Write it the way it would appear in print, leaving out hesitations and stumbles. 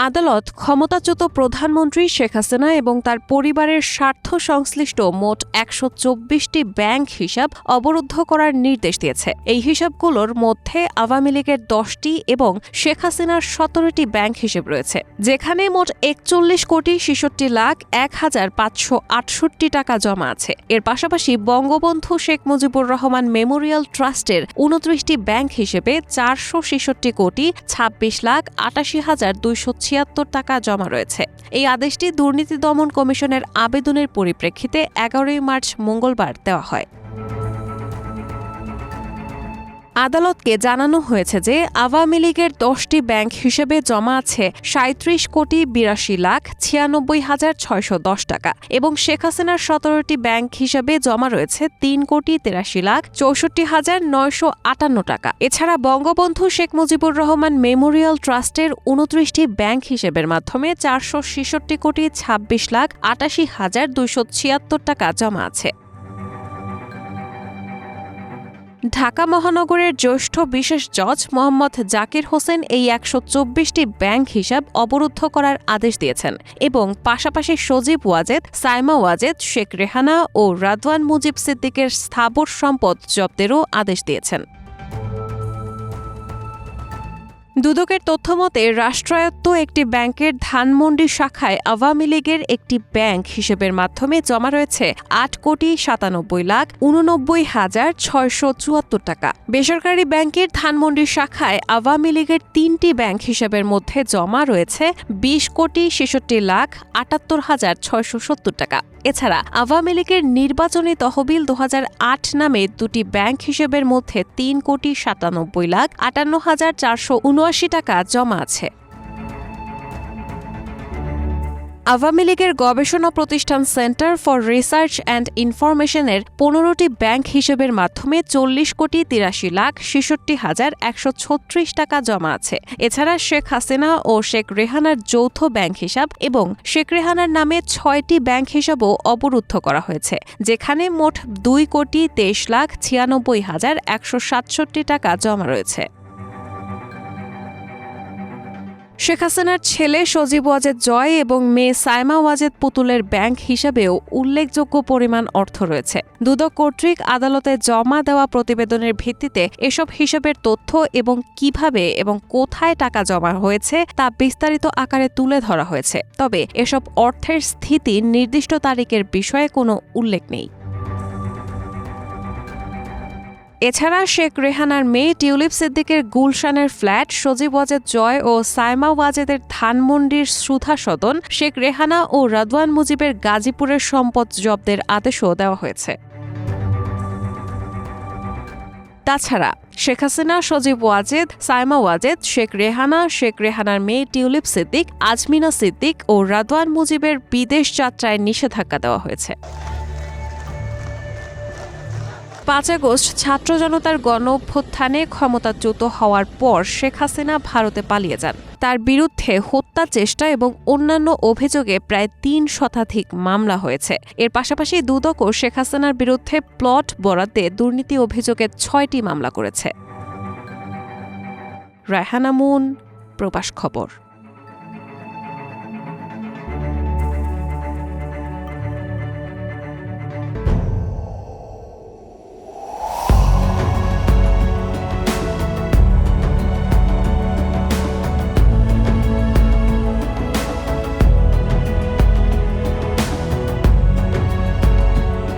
আদালত ক্ষমতাচ্যুত প্রধানমন্ত্রী শেখ হাসিনা এবং তার পরিবারের স্বার্থ সংশ্লিষ্ট মোট ১২৪টি ব্যাংক হিসাব অবরুদ্ধ করার নির্দেশ দিয়েছে। এই হিসাবগুলোর মধ্যে আওয়ামী লীগের ১০টি এবং শেখ হাসিনার ১৭টি ব্যাংক হিসেব রয়েছে, যেখানে মোট ৪১,৬৭,১৫৬৮ টাকা জমা আছে। এর পাশাপাশি বঙ্গবন্ধু শেখ মুজিবুর রহমান মেমোরিয়াল ট্রাস্টের ২৯টি ব্যাংক হিসেবে ৪৬৬,৮৮,২৭৬ টাকা জমা রয়েছে। এই আদেশটি দুর্নীতি দমন কমিশনের আবেদনের পরিপ্রেক্ষিতে ১১ মার্চ মঙ্গলবার দেওয়া হয়। আদালতকে জানানো হয়েছে যে আওয়ামী লীগের ১০টি ব্যাংক হিসেবে জমা আছে ৩৭,৮২,৯৬,৬১০ টাকা এবং শেখ হাসিনার ১৭টি ব্যাংক হিসেবে জমা রয়েছে ৩,৮৩,৬৪,৯৫৮ টাকা। এছাড়া বঙ্গবন্ধু শেখ মুজিবুর রহমান মেমোরিয়াল ট্রাস্টের ২৯টি ব্যাংক হিসেবের মাধ্যমে ৪৬৬,২৬,৮৮,২৭৬ টাকা জমা আছে। ঢাকা মহানগরের জ্যেষ্ঠ বিশেষ জজ মোহাম্মদ জাকির হোসেন এই ১২৪টি ব্যাংক হিসাব অবরুদ্ধ করার আদেশ দিয়েছেন এবং পাশাপাশি সজীব ওয়াজেদ, সাইমা ওয়াজেদ, শেখ রেহানা ও রাদওয়ান মুজিব সিদ্দিকের স্থাবর সম্পদ জব্দেরও আদেশ দিয়েছেন। দুদকের তথ্যমতে রাষ্ট্রায়ত্ত একটি ব্যাংকের ধানমন্ডি শাখায় আওয়ামী লীগের একটি ব্যাংক হিসেবের মাধ্যমে জমা রয়েছে ৮,৯৭,৮৯,৬৭৪ টাকা। বেসরকারি ব্যাংকের ধানমন্ডি শাখায় আওয়ামী লীগের ৩টি ব্যাংক হিসেবের মধ্যে জমা রয়েছে ২,৬৬,৭৮,৬৭০ টাকা। এছাড়া আওয়ামী লীগের নির্বাচনী তহবিল ২০০৮ নামে দুটি ব্যাংক হিসেবের মধ্যে ৩,৯৭,৫৮,৪৭৯ টাকা জমা আছে। আওয়ামী লীগের গবেষণা প্রতিষ্ঠান সেন্টার ফর রিসার্চ অ্যান্ড ইনফরমেশনের ১৫টি ব্যাংক হিসেবের মাধ্যমে ৪০,৬৭,৬১,১৩৬ টাকা জমা আছে। এছাড়া শেখ হাসিনা ও শেখ রেহানার যৌথ ব্যাংক হিসাব এবং শেখ রেহানার নামে ৬টি ব্যাংক হিসাবও অবরুদ্ধ করা হয়েছে, যেখানে মোট ২,২৩,৯৬,১৬৭ টাকা জমা রয়েছে। শেখ হাসিনার ছেলে সজীব ওয়াজেদ জয় এবং মেয়ে সাইমা ওয়াজেদ পুতুলের ব্যাংক হিসাবেও উল্লেখযোগ্য পরিমাণ অর্থ রয়েছে। দুদক কর্তৃক আদালতে জমা দেওয়া প্রতিবেদনের ভিত্তিতে এসব হিসাবের তথ্য এবং কিভাবে এবং কোথায় টাকা জমা হয়েছে তা বিস্তারিত আকারে তুলে ধরা হয়েছে, তবে এসব অর্থের স্থিতি নির্দিষ্ট তারিখের বিষয়ে কোনো উল্লেখ নেই। এছাড়া শেখ রেহানার মেয়ে টিউলিপ সিদ্দিকের গুলশানের ফ্ল্যাট, সজীব ওয়াজেদ জয় ও সাইমা ওয়াজেদের ধানমন্ডির সুধা সদন, শেখ রেহানা ও রাদওয়ান মুজিবের গাজীপুরের সম্পদ জব্দের আদেশও দেওয়া হয়েছে। তাছাড়া শেখ হাসিনা, সজীব ওয়াজেদ, সাইমা ওয়াজেদ, শেখ রেহানা, শেখ রেহানার মেয়ে টিউলিপ সিদ্দিক, আজমিনা সিদ্দিক ও রাদওয়ান মুজিবের বিদেশ যাত্রায় নিষেধাজ্ঞা দেওয়া হয়েছে। ৫ আগস্ট ছাত্র জনতার গণ-অভ্যুত্থানে ক্ষমতাচ্যুত হওয়ার পর শেখ হাসিনা ভারতে পালিয়ে যান। তার বিরুদ্ধে হত্যা চেষ্টা এবং অন্যান্য অভিযোগে প্রায় ৩ শতাধিক মামলা হয়েছে। এর পাশাপাশি দুদকও শেখ হাসিনার বিরুদ্ধে প্লট বরাদ্দে দুর্নীতি অভিযোগে ৬টি মামলা করেছে। রায়হানা মুন, প্রবাস খবর।